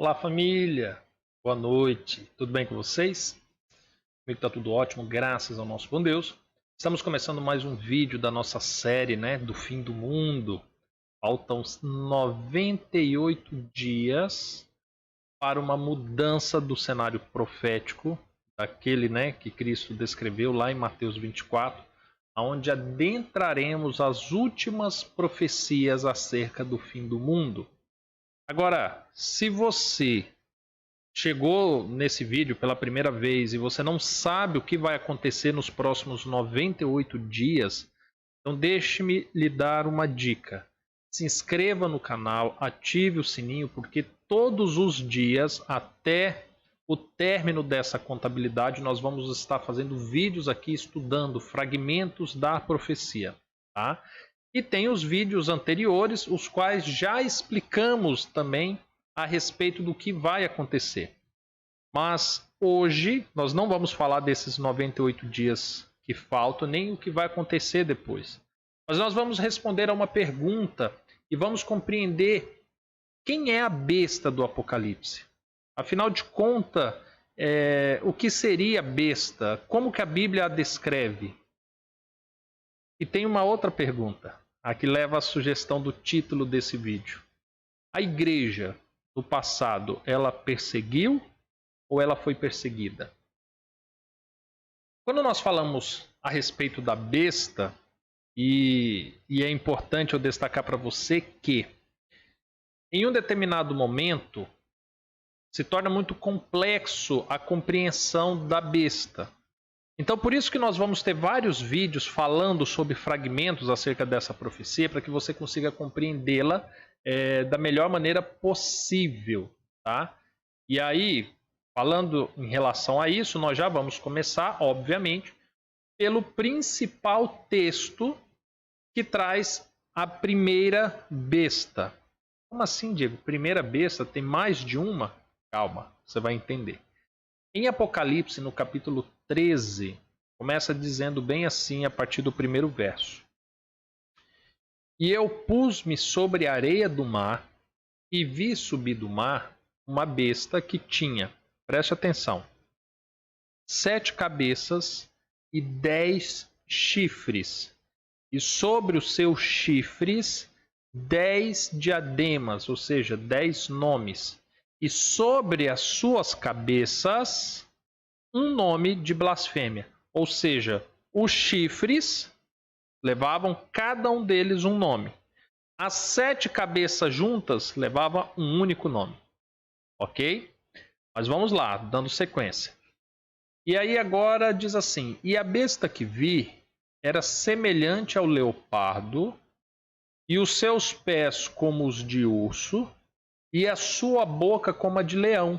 Olá, família. Boa noite. Tudo bem com vocês? Comigo tá tudo ótimo, graças ao nosso bom Deus. Estamos começando mais um vídeo da nossa série, do fim do mundo. Faltam 98 dias para uma mudança do cenário profético, daquele, que Cristo descreveu lá em Mateus 24, onde adentraremos as últimas profecias acerca do fim do mundo. Agora, se você chegou nesse vídeo pela primeira vez e você não sabe o que vai acontecer nos próximos 98 dias, então deixe-me lhe dar uma dica. Se inscreva no canal, ative o sininho, porque todos os dias, até o término dessa contabilidade, nós vamos estar fazendo vídeos aqui estudando fragmentos da profecia, tá? E tem os vídeos anteriores, os quais já explicamos também a respeito do que vai acontecer. Mas hoje nós não vamos falar desses 98 dias que faltam, nem o que vai acontecer depois. Mas nós vamos responder a uma pergunta e vamos compreender quem é a besta do Apocalipse. Afinal de contas, o que seria besta? Como que a Bíblia a descreve? E tem uma outra pergunta, a que leva à sugestão do título desse vídeo. A igreja do passado, ela perseguiu ou ela foi perseguida? Quando nós falamos a respeito da besta, e é importante eu destacar para você que em um determinado momento se torna muito complexo a compreensão da besta. Então, por isso que nós vamos ter vários vídeos falando sobre fragmentos acerca dessa profecia, para que você consiga compreendê-la da melhor maneira possível, tá? E aí, falando em relação a isso, nós já vamos começar, obviamente, pelo principal texto que traz a primeira besta. Como assim, Diego? Primeira besta? Tem mais de uma? Calma, você vai entender. Em Apocalipse, no capítulo 13, começa dizendo bem assim, a partir do primeiro verso. E eu pus-me sobre a areia do mar e vi subir do mar uma besta que tinha, preste atenção, 7 cabeças e 10 chifres, e sobre os seus chifres 10 diademas, ou seja, 10 nomes, e sobre as suas cabeças um nome de blasfêmia. Ou seja, os chifres levavam cada um deles um nome. As 7 cabeças juntas levavam um único nome. Ok? Mas vamos lá, dando sequência. E aí agora diz assim: e a besta que vi era semelhante ao leopardo, e os seus pés como os de urso, e a sua boca como a de leão.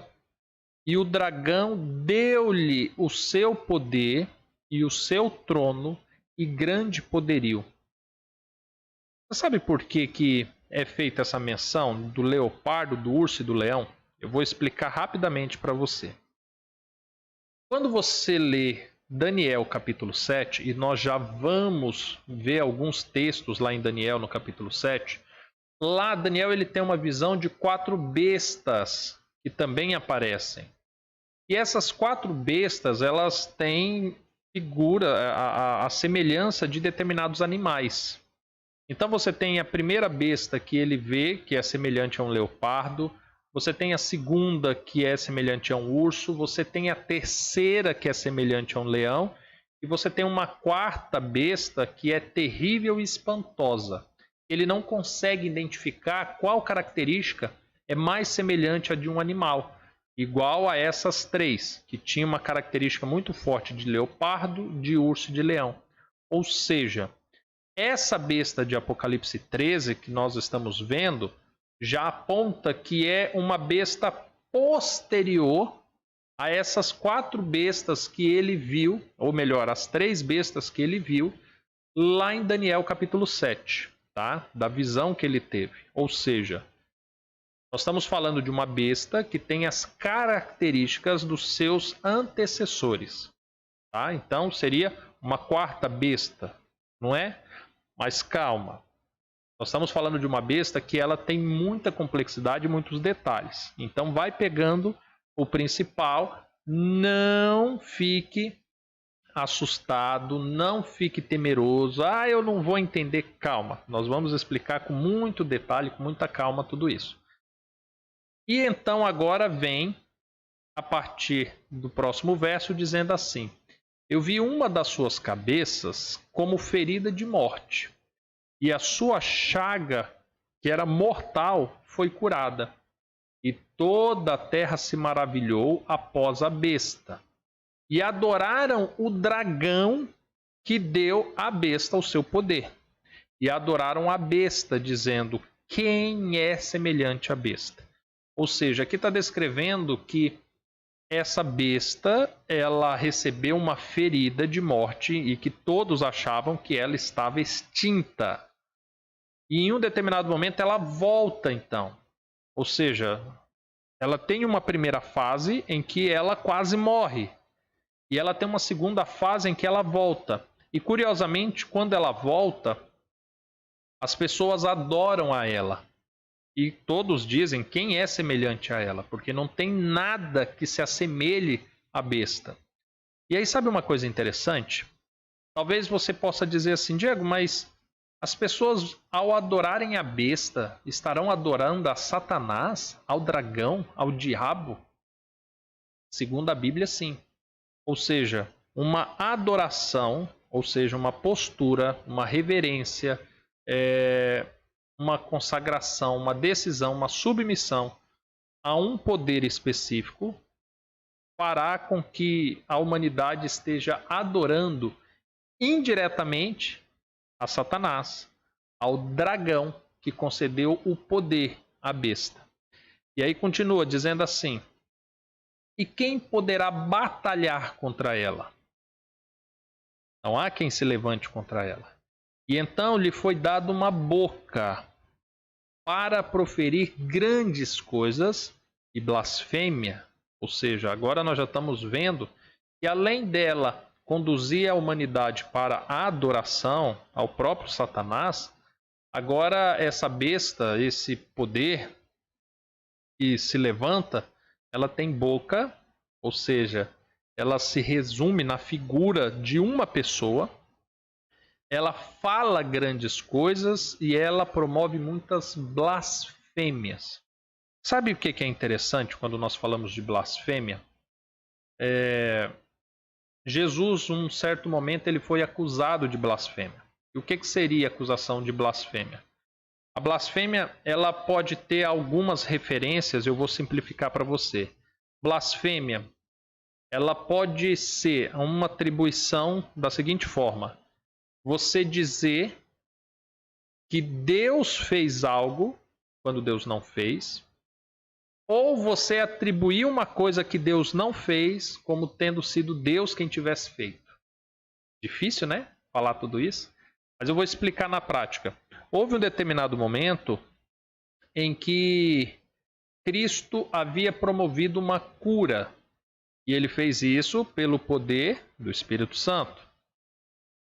E o dragão deu-lhe o seu poder e o seu trono e grande poderio. Você sabe por que é feita essa menção do leopardo, do urso e do leão? Eu vou explicar rapidamente para você. Quando você lê Daniel capítulo 7, e nós já vamos ver alguns textos lá em Daniel no capítulo 7, lá Daniel ele tem uma visão de 4 bestas que também aparecem. E essas 4 bestas, elas têm figura, a semelhança de determinados animais. Então você tem a primeira besta que ele vê, que é semelhante a um leopardo. Você tem a segunda, que é semelhante a um urso. Você tem a terceira, que é semelhante a um leão. E você tem uma quarta besta, que é terrível e espantosa. Ele não consegue identificar qual característica é mais semelhante a de um animal. Igual a essas 3, que tinha uma característica muito forte de leopardo, de urso e de leão. Ou seja, essa besta de Apocalipse 13 que nós estamos vendo já aponta que é uma besta posterior a essas 4 bestas que ele viu, ou melhor, as 3 bestas que ele viu lá em Daniel capítulo 7, tá? Da visão que ele teve. Ou seja, nós estamos falando de uma besta que tem as características dos seus antecessores. Tá? Então seria uma quarta besta, não é? Mas calma. Nós estamos falando de uma besta que ela tem muita complexidade e muitos detalhes. Então vai pegando o principal, não fique assustado, não fique temeroso. Ah, eu não vou entender. Calma, nós vamos explicar com muito detalhe, com muita calma tudo isso. E então agora vem, a partir do próximo verso, dizendo assim: eu vi uma das suas cabeças como ferida de morte, e a sua chaga, que era mortal, foi curada. E toda a terra se maravilhou após a besta. E adoraram o dragão que deu à besta o seu poder. E adoraram a besta, dizendo: quem é semelhante à besta? Ou seja, aqui está descrevendo que essa besta, ela recebeu uma ferida de morte e que todos achavam que ela estava extinta. E em um determinado momento ela volta então. Ou seja, ela tem uma primeira fase em que ela quase morre. E ela tem uma segunda fase em que ela volta. E curiosamente, quando ela volta, as pessoas adoram a ela. E todos dizem quem é semelhante a ela, porque não tem nada que se assemelhe à besta. E aí, sabe uma coisa interessante? Talvez você possa dizer assim: Diego, mas as pessoas, ao adorarem a besta, estarão adorando a Satanás, ao dragão, ao diabo? Segundo a Bíblia, sim. Ou seja, uma adoração, ou seja, uma postura, uma reverência, uma consagração, uma decisão, uma submissão a um poder específico fará com que a humanidade esteja adorando indiretamente a Satanás, ao dragão que concedeu o poder à besta. E aí continua dizendo assim: e quem poderá batalhar contra ela? Não há quem se levante contra ela. E então lhe foi dada uma boca para proferir grandes coisas e blasfêmia. Ou seja, agora nós já estamos vendo que além dela conduzir a humanidade para a adoração ao próprio Satanás, agora essa besta, esse poder que se levanta, ela tem boca, ou seja, ela se resume na figura de uma pessoa. Ela fala grandes coisas e ela promove muitas blasfêmias. Sabe o que é interessante quando nós falamos de blasfêmia? Jesus, num certo momento, ele foi acusado de blasfêmia. E o que seria a acusação de blasfêmia? A blasfêmia, ela pode ter algumas referências, eu vou simplificar para você. Blasfêmia, ela pode ser uma atribuição da seguinte forma: você dizer que Deus fez algo quando Deus não fez, ou você atribuir uma coisa que Deus não fez como tendo sido Deus quem tivesse feito. Difícil, né? Falar tudo isso. Mas eu vou explicar na prática. Houve um determinado momento em que Cristo havia promovido uma cura. E ele fez isso pelo poder do Espírito Santo.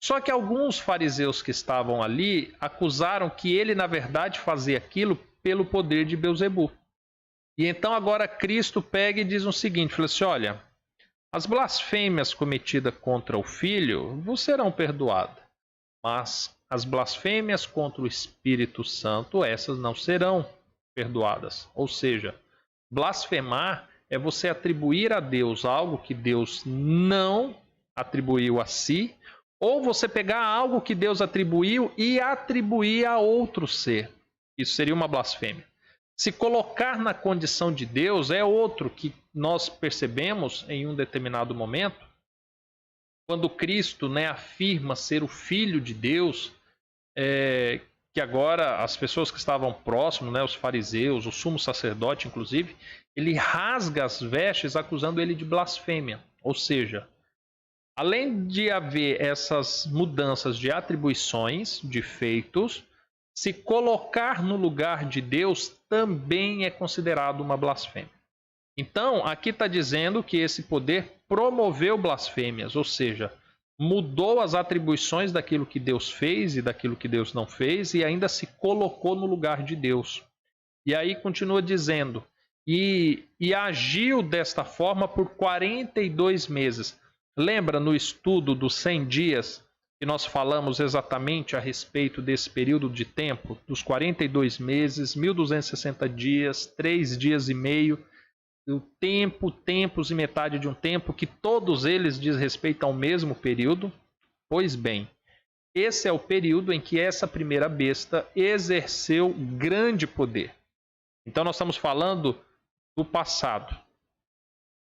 Só que alguns fariseus que estavam ali acusaram que ele, na verdade, fazia aquilo pelo poder de Beelzebu. E então agora Cristo pega e diz o seguinte, fala assim: olha, as blasfêmias cometidas contra o Filho vos serão perdoadas, mas as blasfêmias contra o Espírito Santo, essas não serão perdoadas. Ou seja, blasfemar é você atribuir a Deus algo que Deus não atribuiu a si, ou você pegar algo que Deus atribuiu e atribuir a outro ser. Isso seria uma blasfêmia. Se colocar na condição de Deus é outro que nós percebemos em um determinado momento, quando Cristo, afirma ser o Filho de Deus, que agora as pessoas que estavam próximos, os fariseus, o sumo sacerdote inclusive, ele rasga as vestes acusando ele de blasfêmia. Ou seja, além de haver essas mudanças de atribuições, de feitos, se colocar no lugar de Deus também é considerado uma blasfêmia. Então, aqui está dizendo que esse poder promoveu blasfêmias, ou seja, mudou as atribuições daquilo que Deus fez e daquilo que Deus não fez e ainda se colocou no lugar de Deus. E aí continua dizendo, e agiu desta forma por 42 meses. Lembra no estudo dos 100 dias que nós falamos exatamente a respeito desse período de tempo, dos 42 meses, 1260 dias, 3 dias e meio, o tempo, tempos e metade de um tempo, que todos eles diz respeito ao mesmo período? Pois bem, esse é o período em que essa primeira besta exerceu grande poder. Então nós estamos falando do passado.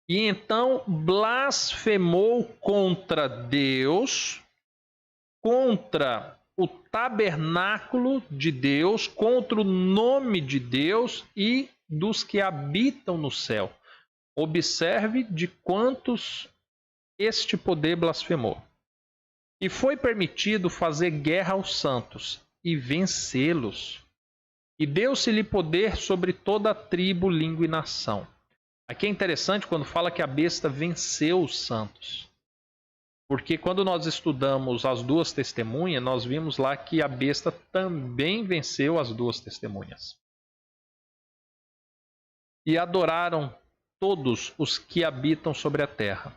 E então blasfemou contra Deus, contra o tabernáculo de Deus, contra o nome de Deus e dos que habitam no céu. Observe de quantos este poder blasfemou. E foi permitido fazer guerra aos santos e vencê-los. E deu-se-lhe poder sobre toda a tribo, língua e nação. Aqui é interessante quando fala que a besta venceu os santos. Porque quando nós estudamos as duas testemunhas, nós vimos lá que a besta também venceu as duas testemunhas. E adoraram todos os que habitam sobre a terra,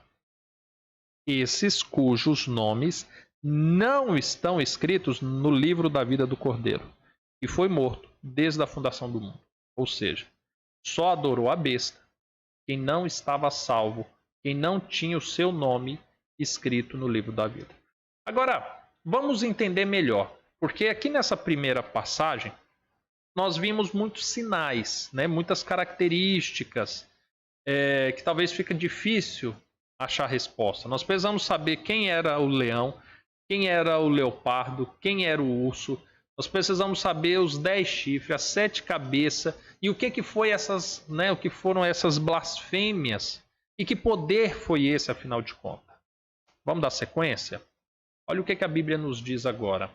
esses cujos nomes não estão escritos no livro da vida do Cordeiro, que foi morto desde a fundação do mundo. Ou seja, só adorou a besta quem não estava salvo, quem não tinha o seu nome escrito no livro da vida. Agora, vamos entender melhor, porque aqui nessa primeira passagem, nós vimos muitos sinais, né? Muitas características que talvez fique difícil achar resposta. Nós precisamos saber quem era o leão, quem era o leopardo, quem era o urso. Nós precisamos saber os 10 chifres, as 7 cabeças e o que foi essas, né? O que foram essas blasfêmias e que poder foi esse, afinal de contas. Vamos dar sequência? Olha o que a Bíblia nos diz agora.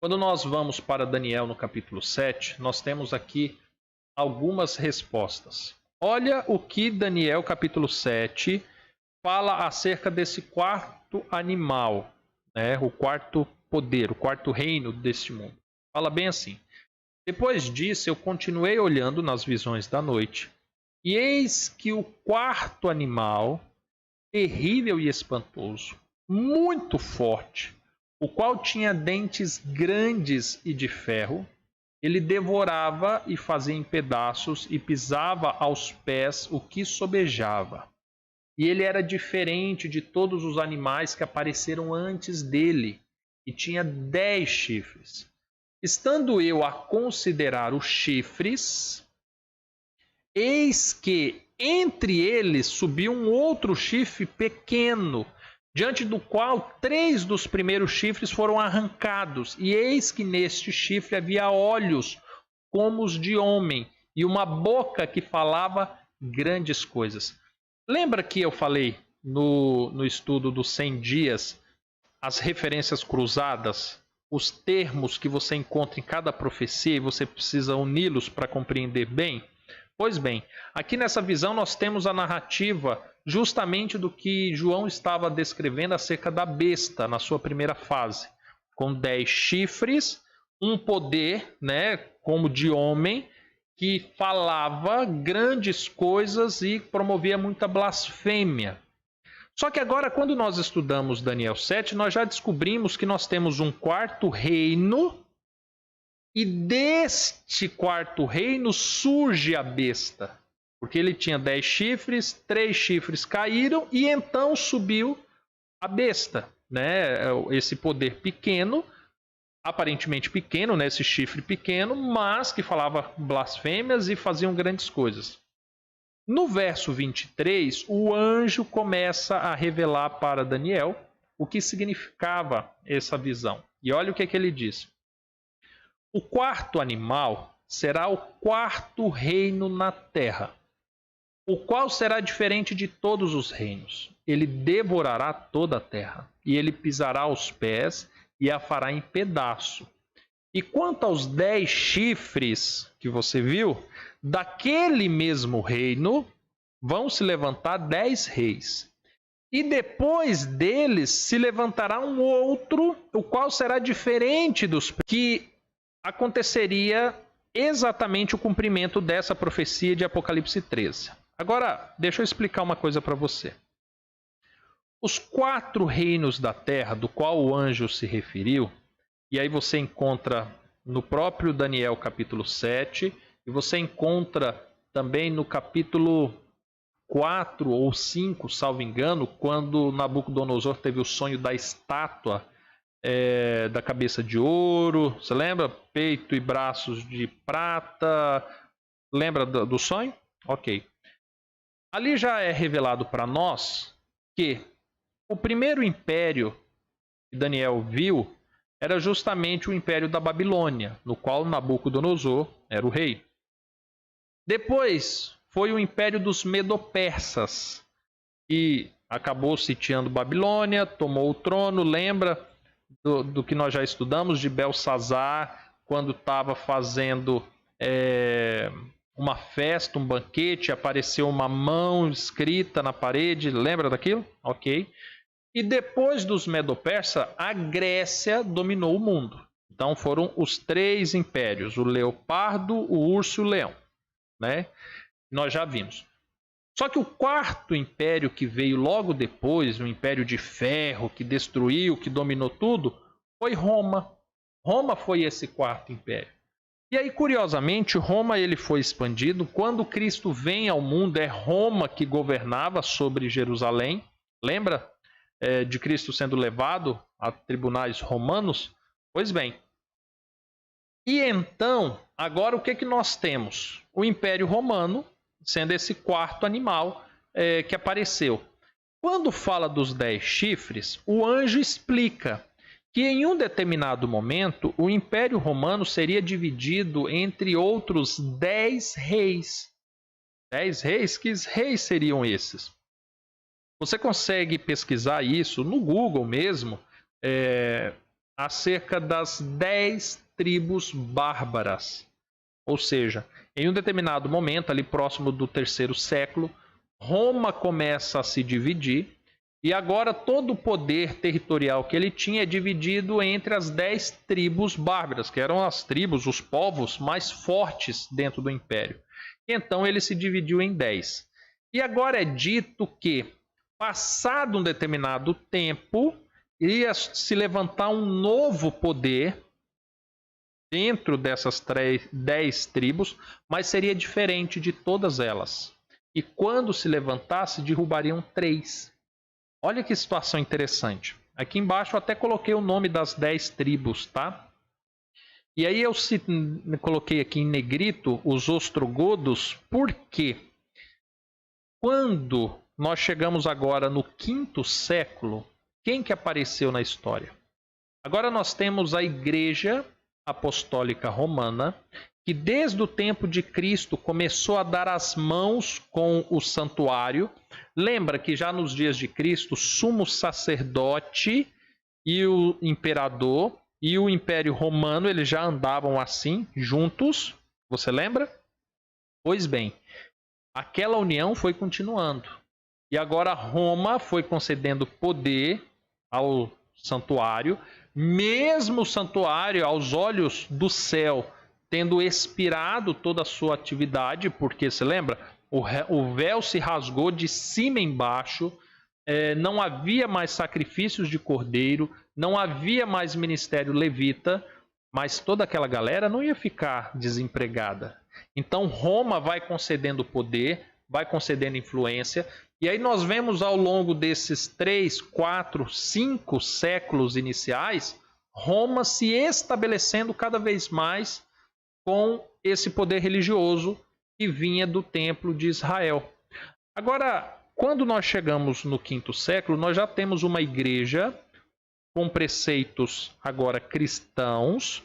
Quando nós vamos para Daniel no capítulo 7, nós temos aqui algumas respostas. Olha o que Daniel capítulo 7 fala acerca desse quarto animal, né? O quarto poder, o quarto reino deste mundo. Fala bem assim. Depois disso eu continuei olhando nas visões da noite, e eis que o quarto animal, terrível e espantoso, muito forte, o qual tinha dentes grandes e de ferro, ele devorava e fazia em pedaços e pisava aos pés o que sobejava. E ele era diferente de todos os animais que apareceram antes dele, e tinha 10 chifres. Estando eu a considerar os chifres, eis que entre eles subiu um outro chifre pequeno, diante do qual 3 dos primeiros chifres foram arrancados. E eis que neste chifre havia olhos como os de homem, e uma boca que falava grandes coisas. Lembra que eu falei no estudo dos 100 dias, as referências cruzadas, os termos que você encontra em cada profecia e você precisa uni-los para compreender bem? Pois bem, aqui nessa visão nós temos a narrativa justamente do que João estava descrevendo acerca da besta na sua primeira fase, com 10 chifres, um poder, né, como de homem, que falava grandes coisas e promovia muita blasfêmia. Só que agora, quando nós estudamos Daniel 7, nós já descobrimos que nós temos um quarto reino, e deste quarto reino surge a besta. Porque ele tinha 10 chifres, 3 chifres caíram e então subiu a besta, né? Esse poder pequeno, aparentemente pequeno, né? Esse chifre pequeno, mas que falava blasfêmias e faziam grandes coisas. No verso 23, o anjo começa a revelar para Daniel o que significava essa visão. E olha o que ele diz. O quarto animal será o quarto reino na terra, o qual será diferente de todos os reinos. Ele devorará toda a terra, e ele pisará aos pés e a fará em pedaço. E quanto aos 10 chifres que você viu, daquele mesmo reino vão se levantar 10 reis. E depois deles se levantará um outro, o qual será diferente dos que aconteceria exatamente o cumprimento dessa profecia de Apocalipse 13. Agora, deixa eu explicar uma coisa para você. Os 4 reinos da terra, do qual o anjo se referiu, e aí você encontra no próprio Daniel capítulo 7, e você encontra também no capítulo 4 ou 5, salvo engano, quando Nabucodonosor teve o sonho da estátua da cabeça de ouro, você lembra? Peito e braços de prata, lembra do sonho? Ok. Ali já é revelado para nós que o primeiro império que Daniel viu era justamente o império da Babilônia, no qual Nabucodonosor era o rei. Depois foi o império dos Medo-Persas, que acabou sitiando Babilônia, tomou o trono, lembra do que nós já estudamos de Belsazar, quando estava fazendo uma festa, um banquete, apareceu uma mão escrita na parede, lembra daquilo? Ok. E depois dos Medo-Persas, a Grécia dominou o mundo. Então foram os 3 impérios, o leopardo, o urso e o leão, né? Nós já vimos. Só que o 4º império que veio logo depois, o Império de Ferro, que destruiu, que dominou tudo, foi Roma. Roma foi esse 4º império. E aí, curiosamente, Roma ele foi expandido. Quando Cristo vem ao mundo, é Roma que governava sobre Jerusalém. Lembra de Cristo sendo levado a tribunais romanos? Pois bem. E então, agora o que nós temos? O Império Romano, sendo esse 4º animal que apareceu. Quando fala dos 10 chifres, o anjo explica que em um determinado momento o Império Romano seria dividido entre outros 10 reis. 10 reis? Que reis seriam esses? Você consegue pesquisar isso no Google mesmo, acerca das 10 tribos bárbaras. Ou seja, em um determinado momento, ali próximo do 3º século, Roma começa a se dividir e agora todo o poder territorial que ele tinha é dividido entre as 10 tribos bárbaras, que eram as tribos, os povos mais fortes dentro do império. Então ele se dividiu em 10. E agora é dito que, passado um determinado tempo, iria se levantar um novo poder dentro dessas 10 tribos, mas seria diferente de todas elas. E quando se levantasse, derrubariam 3. Olha que situação interessante. Aqui embaixo eu até coloquei o nome das 10 tribos, tá? E aí eu coloquei aqui em negrito os ostrogodos, porque quando nós chegamos agora no 5º século, quem que apareceu na história? Agora nós temos a Igreja Apostólica Romana, que desde o tempo de Cristo começou a dar as mãos com o santuário. Lembra que já nos dias de Cristo, o sumo sacerdote e o imperador e o Império Romano, eles já andavam assim, juntos. Você lembra? Pois bem, aquela união foi continuando. E agora Roma foi concedendo poder ao santuário, mesmo o santuário, aos olhos do céu, tendo expirado toda a sua atividade, porque, se lembra, o véu se rasgou de cima embaixo, não havia mais sacrifícios de cordeiro, não havia mais ministério levita, mas toda aquela galera não ia ficar desempregada. Então Roma vai concedendo poder, vai concedendo influência, e aí nós vemos ao longo desses 3, 4, 5 séculos iniciais, Roma se estabelecendo cada vez mais com esse poder religioso que vinha do templo de Israel. Agora, quando nós chegamos no 5º século, nós já temos uma igreja com preceitos agora cristãos,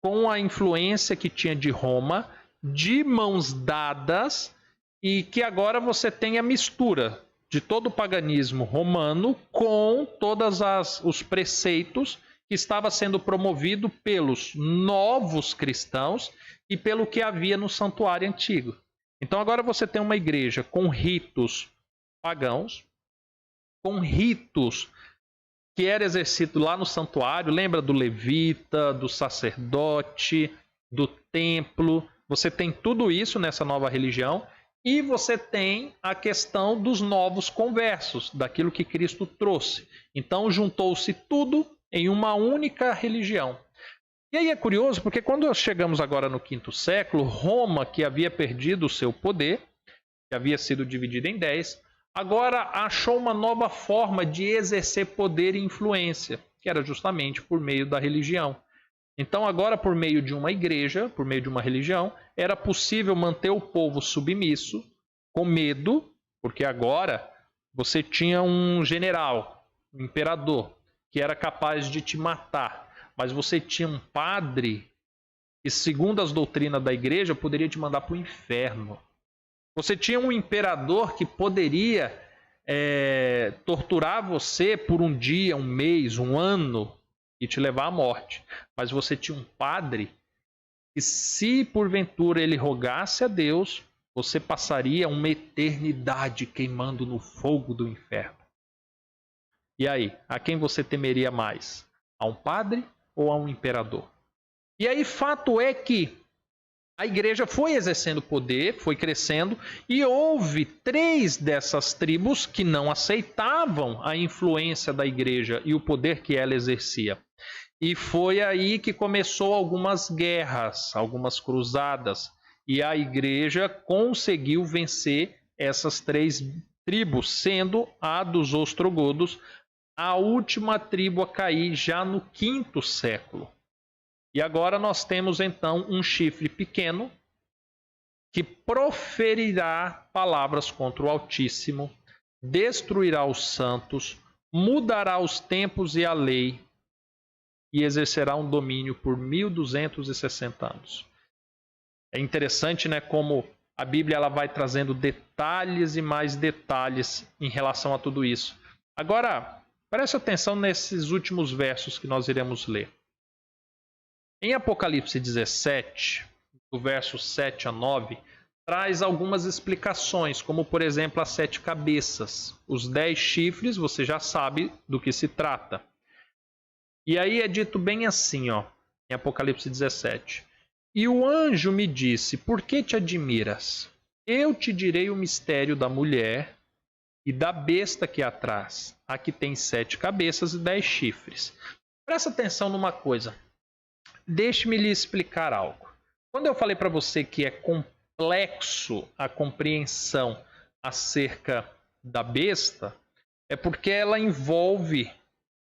com a influência que tinha de Roma, de mãos dadas, e que agora você tem a mistura de todo o paganismo romano com todos os preceitos que estava sendo promovido pelos novos cristãos e pelo que havia no santuário antigo. Então agora você tem uma igreja com ritos pagãos, com ritos que era exercido lá no santuário. Lembra do levita, do sacerdote, do templo? Você tem tudo isso nessa nova religião. E você tem a questão dos novos conversos, daquilo que Cristo trouxe. Então juntou-se tudo em uma única religião. E aí é curioso, porque quando chegamos agora no quinto século, Roma, que havia perdido o seu poder, que havia sido dividida em 10, agora achou uma nova forma de exercer poder e influência, que era justamente por meio da religião. Então agora, por meio de uma igreja, por meio de uma religião, era possível manter o povo submisso, com medo, porque agora você tinha um general, um imperador, que era capaz de te matar. Mas você tinha um padre que, segundo as doutrinas da igreja, poderia te mandar para o inferno. Você tinha um imperador que poderia torturar você por um dia, um mês, um ano e te levar à morte. Mas você tinha um padre que, se porventura ele rogasse a Deus, você passaria uma eternidade queimando no fogo do inferno. E aí, a quem você temeria mais? A um padre ou a um imperador? E aí, fato é que a igreja foi exercendo poder, foi crescendo, e houve 3 dessas tribos que não aceitavam a influência da igreja e o poder que ela exercia. E foi aí que começou algumas guerras, algumas cruzadas, e a igreja conseguiu vencer essas 3 tribos, sendo a dos ostrogodos a última tribo a cair já no quinto século. E agora nós temos então um chifre pequeno que proferirá palavras contra o Altíssimo, destruirá os santos, mudará os tempos e a lei e exercerá um domínio por 1260 anos. É interessante, né, como a Bíblia ela vai trazendo detalhes e mais detalhes em relação a tudo isso. Agora, preste atenção nesses últimos versos que nós iremos ler. Em Apocalipse 17, do verso 7 a 9, traz algumas explicações, como por exemplo as 7 cabeças, os 10 chifres, você já sabe do que se trata. E aí é dito bem assim, ó, em Apocalipse 17. E o anjo me disse, por que te admiras? Eu te direi o mistério da mulher e da besta que a traz. A que tem 7 cabeças e 10 chifres. Presta atenção numa coisa. Deixe-me lhe explicar algo. Quando eu falei para você que é complexo a compreensão acerca da besta, é porque ela envolve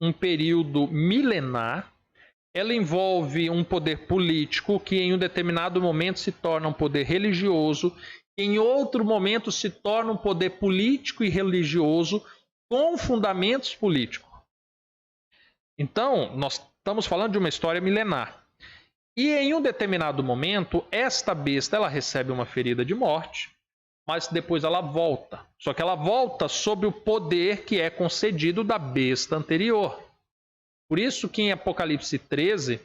um período milenar, ela envolve um poder político que em um determinado momento se torna um poder religioso, em outro momento se torna um poder político e religioso com fundamentos políticos. Então, nós estamos falando de uma história milenar. E em um determinado momento, esta besta ela recebe uma ferida de morte, mas depois ela volta. Só que ela volta sob o poder que é concedido da besta anterior. Por isso que em Apocalipse 13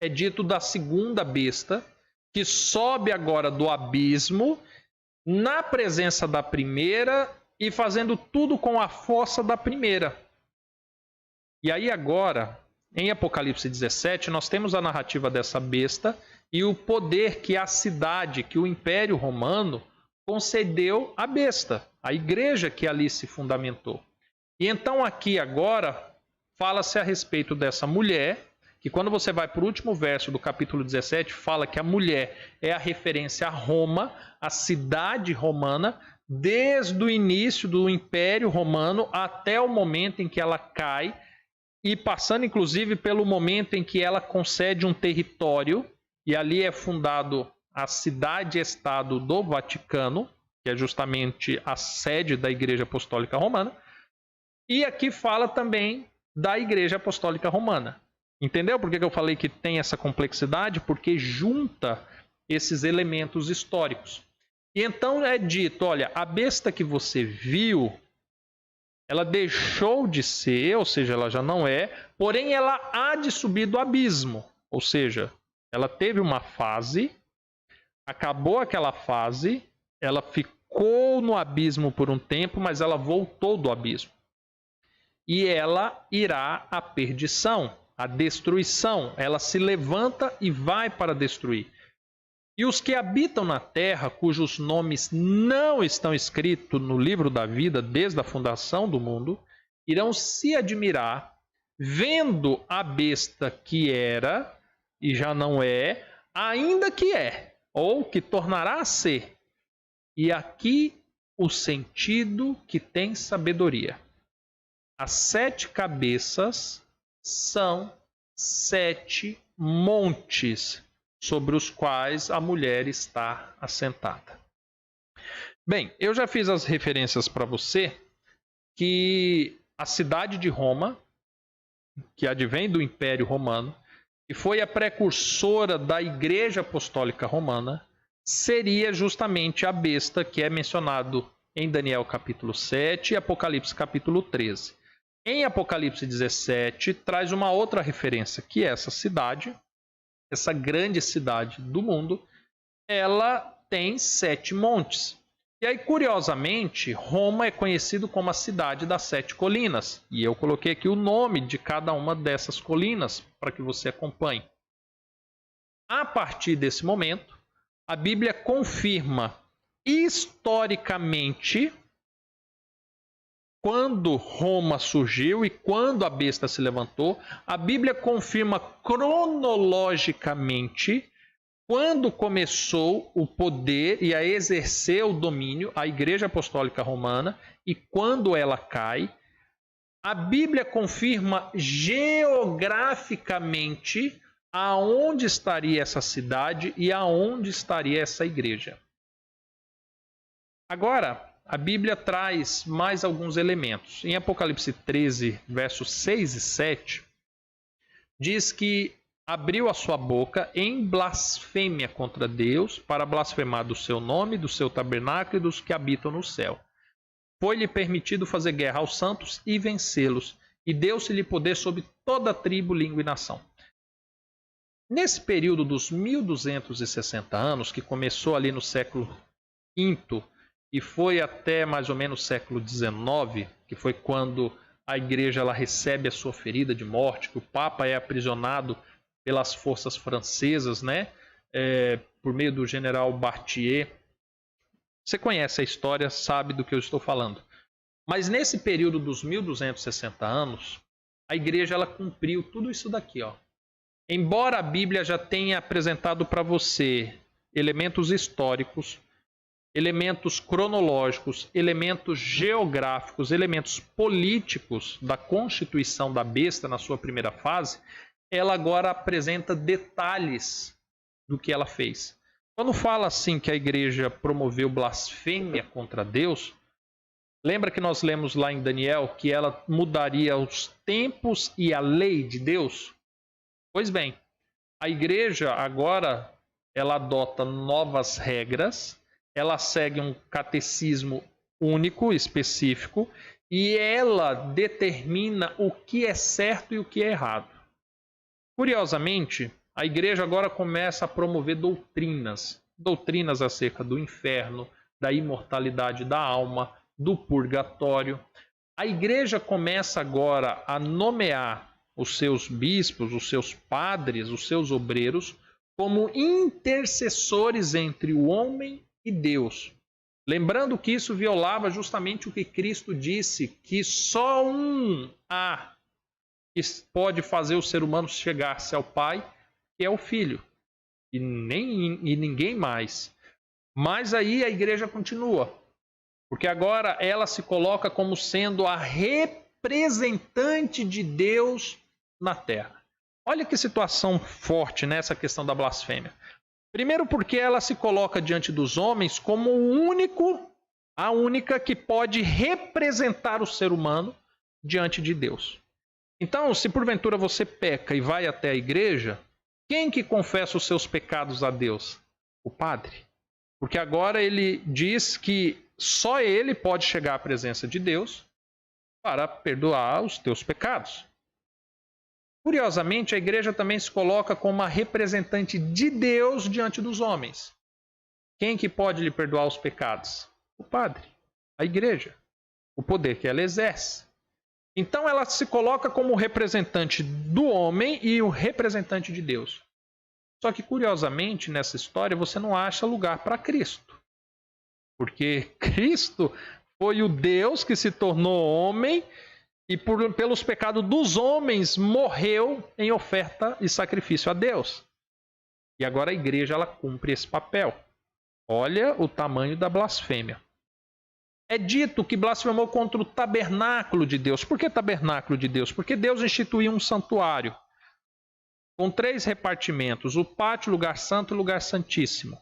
é dito da segunda besta, que sobe agora do abismo, na presença da primeira e fazendo tudo com a força da primeira. E aí agora, em Apocalipse 17, nós temos a narrativa dessa besta e o poder que a cidade, que o Império Romano concedeu à besta, a igreja que ali se fundamentou. E então aqui agora fala-se a respeito dessa mulher, que quando você vai para o último verso do capítulo 17, fala que a mulher é a referência a Roma, a cidade romana, desde o início do Império Romano até o momento em que ela cai, e passando inclusive pelo momento em que ela concede um território, e ali é fundado a cidade-estado do Vaticano, que é justamente a sede da Igreja Apostólica Romana, e aqui fala também da Igreja Apostólica Romana. Entendeu por que eu falei que tem essa complexidade? Porque junta esses elementos históricos. E então é dito, olha, a besta que você viu, ela deixou de ser, ou seja, ela já não é, porém ela há de subir do abismo. Ou seja, ela teve uma fase, acabou aquela fase, ela ficou no abismo por um tempo, mas ela voltou do abismo. e ela irá à perdição, à destruição. Ela se levanta e vai para destruir. E os que habitam na terra, cujos nomes não estão escritos no livro da vida desde a fundação do mundo, irão se admirar, vendo a besta que era e já não é, ainda que é, ou que tornará a ser. E aqui o sentido que tem sabedoria. As 7 cabeças são 7 montes sobre os quais a mulher está assentada. Bem, eu já fiz as referências para você que a cidade de Roma, que advém do Império Romano, e foi a precursora da Igreja Apostólica Romana, seria justamente a besta que é mencionado em Daniel capítulo 7 e Apocalipse capítulo 13. Em Apocalipse 17, traz uma outra referência, que é essa cidade, essa grande cidade do mundo, ela tem 7 montes. E aí, curiosamente, Roma é conhecido como a cidade das 7 colinas. E eu coloquei aqui o nome de cada uma dessas colinas para que você acompanhe. A partir desse momento, a Bíblia confirma historicamente quando Roma surgiu e quando a besta se levantou. A Bíblia confirma cronologicamente quando começou o poder e a exercer o domínio a Igreja Apostólica Romana e quando ela cai. A Bíblia confirma geograficamente aonde estaria essa cidade e aonde estaria essa igreja. Agora, a Bíblia traz mais alguns elementos. Em Apocalipse 13, versos 6 e 7, diz que abriu a sua boca em blasfêmia contra Deus, para blasfemar do seu nome, do seu tabernáculo e dos que habitam no céu. Foi-lhe permitido fazer guerra aos santos e vencê-los, e deu-se-lhe poder sobre toda tribo, língua e nação. Nesse período dos 1260 anos, que começou ali no século V e foi até mais ou menos o século XIX, que foi quando a igreja ela recebe a sua ferida de morte, que o Papa é aprisionado pelas forças francesas, né? Por meio do general Barthier. Você conhece a história, sabe do que eu estou falando. Mas nesse período dos 1260 anos, a igreja ela cumpriu tudo isso daqui, ó. Embora a Bíblia já tenha apresentado para você elementos históricos, elementos cronológicos, elementos geográficos, elementos políticos da constituição da besta na sua primeira fase, ela agora apresenta detalhes do que ela fez. Quando fala assim que a igreja promoveu blasfêmia contra Deus, lembra que nós lemos lá em Daniel que ela mudaria os tempos e a lei de Deus? Pois bem, a igreja agora ela adota novas regras, ela segue um catecismo único, específico, e ela determina o que é certo e o que é errado. Curiosamente, a igreja agora começa a promover doutrinas acerca do inferno, da imortalidade da alma, do purgatório. A igreja começa agora a nomear os seus bispos, os seus padres, os seus obreiros, como intercessores entre o homem e Deus. Lembrando que isso violava justamente o que Cristo disse, que só um há que pode fazer o ser humano chegar-se ao Pai, que é o Filho, e ninguém mais. Mas aí a igreja continua, porque agora ela se coloca como sendo a representante de Deus na terra. Olha que situação forte nessa questão da blasfêmia. Primeiro porque ela se coloca diante dos homens como a única que pode representar o ser humano diante de Deus. Então, se porventura você peca e vai até a igreja, quem que confessa os seus pecados a Deus? O padre. Porque agora ele diz que só ele pode chegar à presença de Deus para perdoar os teus pecados. Curiosamente, a igreja também se coloca como a representante de Deus diante dos homens. Quem que pode lhe perdoar os pecados? O padre, a igreja, o poder que ela exerce. Então ela se coloca como o representante do homem e o representante de Deus. Só que, curiosamente, nessa história, você não acha lugar para Cristo. Porque Cristo foi o Deus que se tornou homem e pelos pecados dos homens morreu em oferta e sacrifício a Deus. E agora a igreja ela cumpre esse papel. Olha o tamanho da blasfêmia. É dito que blasfemou contra o tabernáculo de Deus. Por que tabernáculo de Deus? Porque Deus instituiu um santuário com 3 repartimentos: o pátio, lugar santo e lugar santíssimo.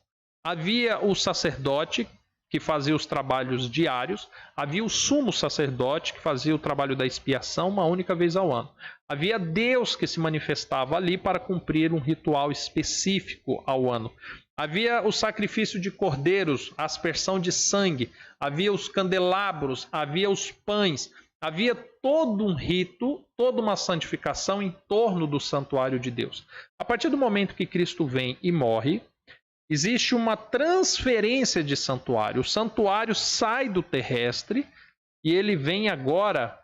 Havia o sacerdote, que fazia os trabalhos diários. Havia o sumo sacerdote, que fazia o trabalho da expiação uma única vez ao ano. Havia Deus que se manifestava ali para cumprir um ritual específico ao ano. Havia o sacrifício de cordeiros, a aspersão de sangue. Havia os candelabros, havia os pães. Havia todo um rito, toda uma santificação em torno do santuário de Deus. A partir do momento que Cristo vem e morre, existe uma transferência de santuário. O santuário sai do terrestre e ele vem agora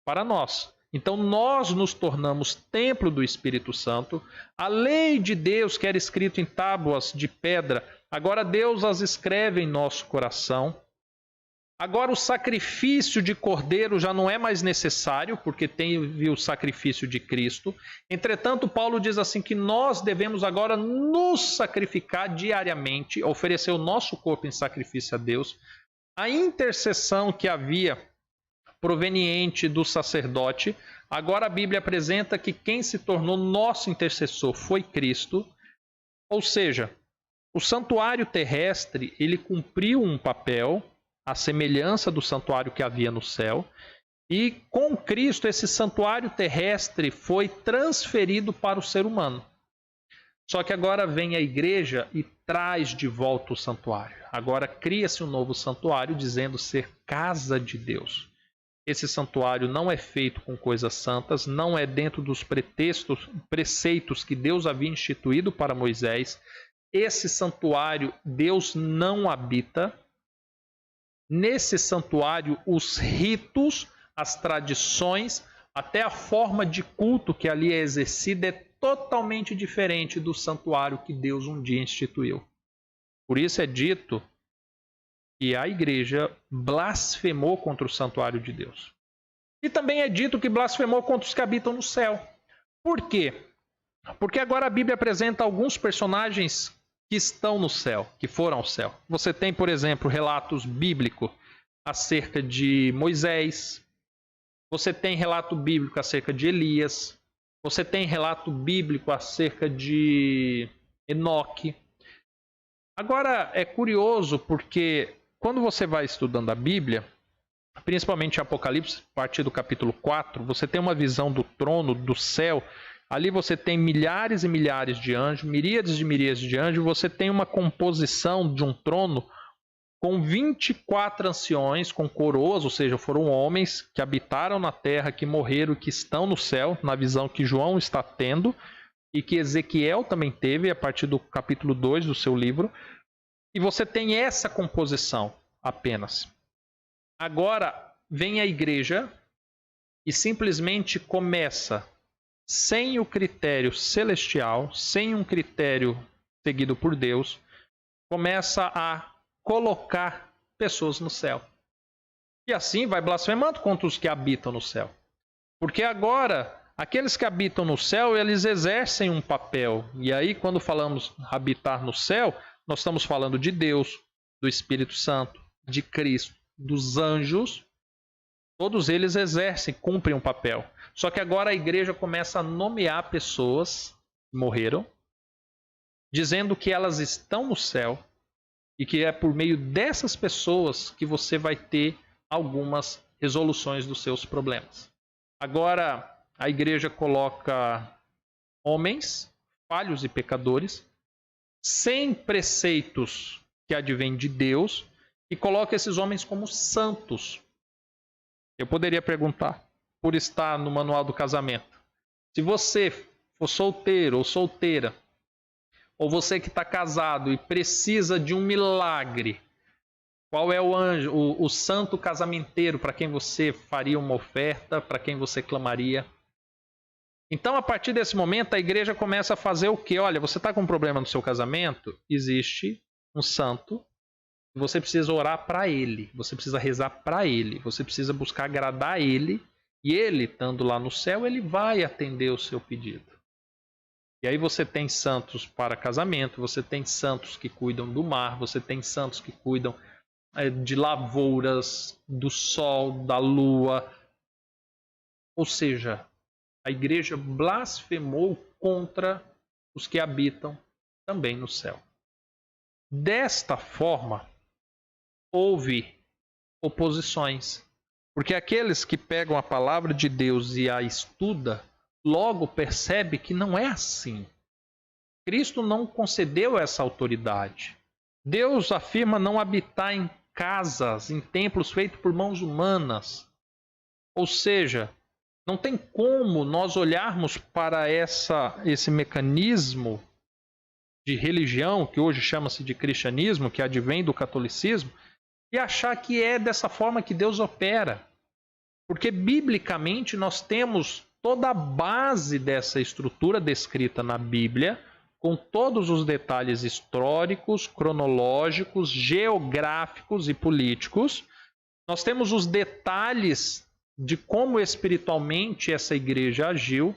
para nós. Então nós nos tornamos templo do Espírito Santo. A lei de Deus, que era escrita em tábuas de pedra, agora Deus as escreve em nosso coração. Agora o sacrifício de cordeiro já não é mais necessário, porque teve o sacrifício de Cristo. Entretanto, Paulo diz assim que nós devemos agora nos sacrificar diariamente, oferecer o nosso corpo em sacrifício a Deus. A intercessão que havia proveniente do sacerdote, agora a Bíblia apresenta que quem se tornou nosso intercessor foi Cristo. Ou seja, o santuário terrestre, ele cumpriu um papel à semelhança do santuário que havia no céu, e com Cristo esse santuário terrestre foi transferido para o ser humano. Só que agora vem a igreja e traz de volta o santuário. Agora cria-se um novo santuário, dizendo ser casa de Deus. Esse santuário não é feito com coisas santas, não é dentro dos preceitos que Deus havia instituído para Moisés. Esse santuário Deus não habita. Nesse santuário, os ritos, as tradições, até a forma de culto que ali é exercida é totalmente diferente do santuário que Deus um dia instituiu. Por isso é dito que a igreja blasfemou contra o santuário de Deus. E também é dito que blasfemou contra os que habitam no céu. Por quê? Porque agora a Bíblia apresenta alguns personagens que estão no céu, que foram ao céu. Você tem, por exemplo, relatos bíblicos acerca de Moisés. Você tem relato bíblico acerca de Elias. Você tem relato bíblico acerca de Enoque. Agora, é curioso porque quando você vai estudando a Bíblia, principalmente Apocalipse, a partir do capítulo 4, você tem uma visão do trono, do céu. Ali você tem milhares e milhares de anjos, miríades de anjos. Você tem uma composição de um trono com 24 anciões, com coroas, ou seja, foram homens que habitaram na terra, que morreram, que estão no céu, na visão que João está tendo, e que Ezequiel também teve, a partir do capítulo 2 do seu livro. E você tem essa composição apenas. Agora vem a igreja e simplesmente começa, sem o critério celestial, sem um critério seguido por Deus, começa a colocar pessoas no céu. E assim vai blasfemando contra os que habitam no céu. Porque agora, aqueles que habitam no céu, eles exercem um papel. E aí, quando falamos habitar no céu, nós estamos falando de Deus, do Espírito Santo, de Cristo, dos anjos. Todos eles exercem, cumprem um papel. Só que agora a igreja começa a nomear pessoas que morreram, dizendo que elas estão no céu e que é por meio dessas pessoas que você vai ter algumas resoluções dos seus problemas. Agora a igreja coloca homens falhos e pecadores, sem preceitos que advêm de Deus, e coloca esses homens como santos. Eu poderia perguntar, por estar no manual do casamento, se você for solteiro ou solteira, ou você que está casado e precisa de um milagre, Qual é o anjo, o santo casamenteiro para quem você faria uma oferta, para quem você clamaria? Então, a partir desse momento, a igreja começa a fazer o quê? Olha, você está com um problema no seu casamento? Existe um santo. Você precisa orar para ele. Você precisa rezar para ele. Você precisa buscar agradar ele. E ele, estando lá no céu, ele vai atender o seu pedido. E aí você tem santos para casamento. Você tem santos que cuidam do mar. Você tem santos que cuidam de lavouras, do sol, da lua. Ou seja, a igreja blasfemou contra os que habitam também no céu. Desta forma, houve oposições. Porque aqueles que pegam a palavra de Deus e a estudam, logo percebe que não é assim. Cristo não concedeu essa autoridade. Deus afirma não habitar em casas, em templos feitos por mãos humanas. Ou seja, não tem como nós olharmos para esse mecanismo de religião, que hoje chama-se de cristianismo, que advém do catolicismo, e achar que é dessa forma que Deus opera. Porque, biblicamente, nós temos toda a base dessa estrutura descrita na Bíblia, com todos os detalhes históricos, cronológicos, geográficos e políticos. Nós temos os detalhes de como espiritualmente essa igreja agiu.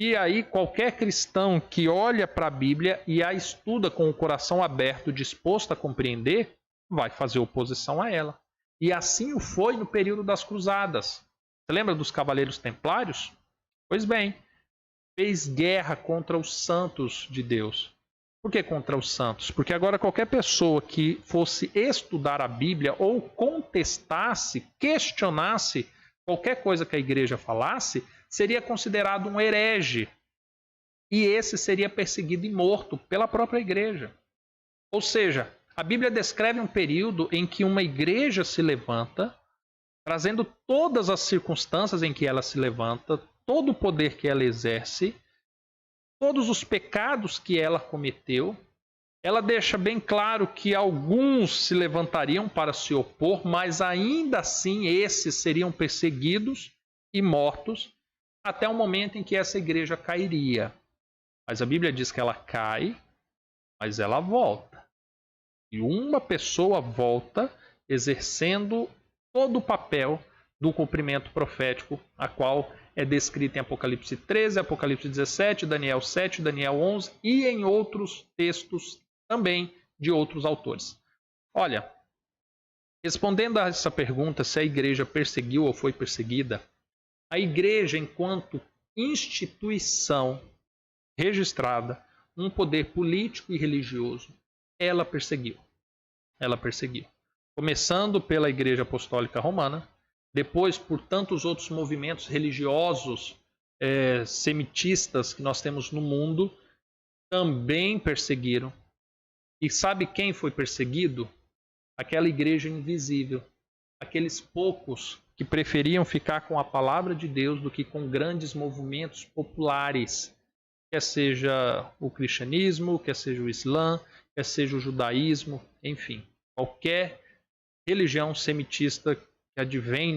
E aí qualquer cristão que olha para a Bíblia e a estuda com o coração aberto, disposto a compreender, vai fazer oposição a ela. E assim o foi no período das cruzadas. Você lembra dos cavaleiros templários? Pois bem, fez guerra contra os santos de Deus. Por que contra os santos? Porque agora qualquer pessoa que fosse estudar a Bíblia ou contestasse, questionasse qualquer coisa que a igreja falasse, seria considerado um herege. E esse seria perseguido e morto pela própria igreja. Ou seja, a Bíblia descreve um período em que uma igreja se levanta, trazendo todas as circunstâncias em que ela se levanta, todo o poder que ela exerce, todos os pecados que ela cometeu. Ela deixa bem claro que alguns se levantariam para se opor, mas ainda assim esses seriam perseguidos e mortos até o momento em que essa igreja cairia. Mas a Bíblia diz que ela cai, mas ela volta. E uma pessoa volta exercendo todo o papel do cumprimento profético, a qual é descrita em Apocalipse 13, Apocalipse 17, Daniel 7, Daniel 11 e em outros textos também de outros autores. Olha, respondendo a essa pergunta, se a igreja perseguiu ou foi perseguida, a igreja, enquanto instituição registrada, um poder político e religioso, ela perseguiu. Ela perseguiu. Começando pela Igreja Apostólica Romana, depois por tantos outros movimentos religiosos semitistas que nós temos no mundo, também perseguiram. E sabe quem foi perseguido? Aquela igreja invisível. Aqueles poucos que preferiam ficar com a palavra de Deus do que com grandes movimentos populares. Quer seja o cristianismo, quer seja o islã, quer seja o judaísmo, enfim. Qualquer religião semitista que advém,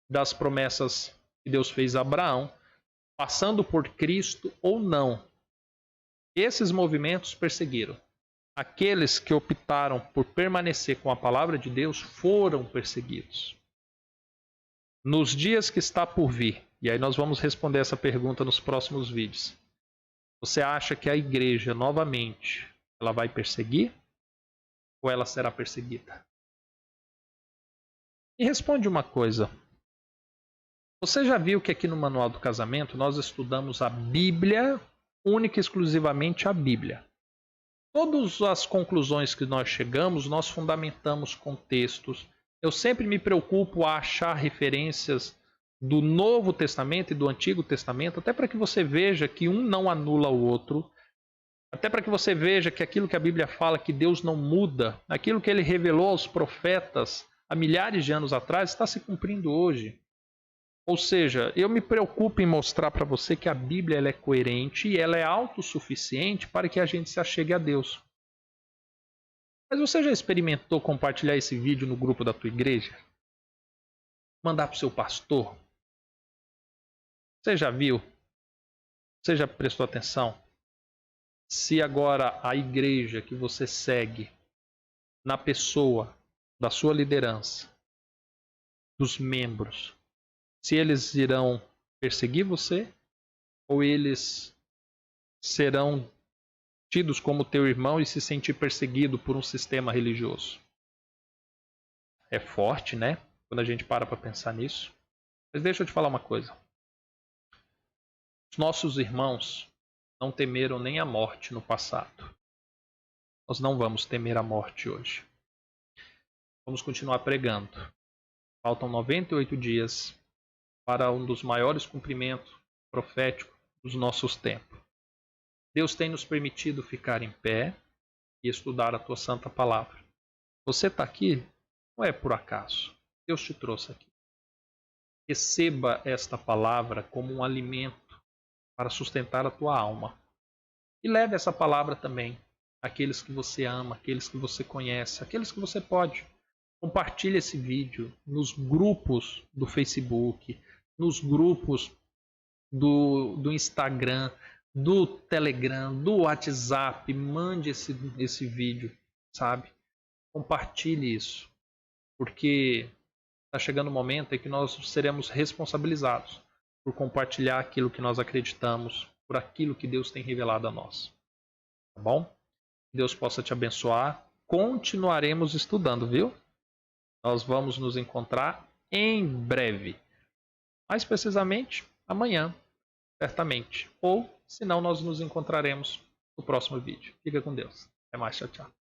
das promessas que Deus fez a Abraão, passando por Cristo ou não. Esses movimentos perseguiram. Aqueles que optaram por permanecer com a palavra de Deus foram perseguidos. Nos dias que está por vir, e aí nós vamos responder essa pergunta nos próximos vídeos. Você acha que a igreja, novamente, ela vai perseguir? Ou ela será perseguida? E responde uma coisa. Você já viu que aqui no Manual do Casamento nós estudamos a Bíblia, única e exclusivamente a Bíblia. Todas as conclusões que nós chegamos, nós fundamentamos com textos. Eu sempre me preocupo a achar referências do Novo Testamento e do Antigo Testamento, até para que você veja que um não anula o outro, até para que você veja que aquilo que a Bíblia fala, que Deus não muda, aquilo que ele revelou aos profetas há milhares de anos atrás, está se cumprindo hoje. Ou seja, eu me preocupo em mostrar para você que a Bíblia ela é coerente e ela é autossuficiente para que a gente se achegue a Deus. Mas você já experimentou compartilhar esse vídeo no grupo da tua igreja? Mandar para o seu pastor? Você já viu? Você já prestou atenção? Se agora a igreja que você segue, na pessoa da sua liderança, dos membros, se eles irão perseguir você ou eles serão tidos como teu irmão e se sentir perseguido por um sistema religioso? É forte, né? Quando a gente para pensar nisso. Mas deixa eu te falar uma coisa. Os nossos irmãos não temeram nem a morte no passado. Nós não vamos temer a morte hoje. Vamos continuar pregando. Faltam 98 dias para um dos maiores cumprimentos proféticos dos nossos tempos. Deus tem nos permitido ficar em pé e estudar a tua santa palavra. Você está aqui não é por acaso. Deus te trouxe aqui. Receba esta palavra como um alimento para sustentar a tua alma. E leve essa palavra também àqueles que você ama, àqueles que você conhece, àqueles que você pode. Compartilhe esse vídeo nos grupos do Facebook, nos grupos do Instagram, do Telegram, do WhatsApp. Mande esse vídeo, sabe? Compartilhe isso, porque está chegando o momento em que nós seremos responsabilizados por compartilhar aquilo que nós acreditamos, por aquilo que Deus tem revelado a nós. Tá bom? Que Deus possa te abençoar. Continuaremos estudando, viu? Nós vamos nos encontrar em breve. Mais precisamente, amanhã, certamente. Ou, se não, nós nos encontraremos no próximo vídeo. Fica com Deus. Até mais, tchau, tchau.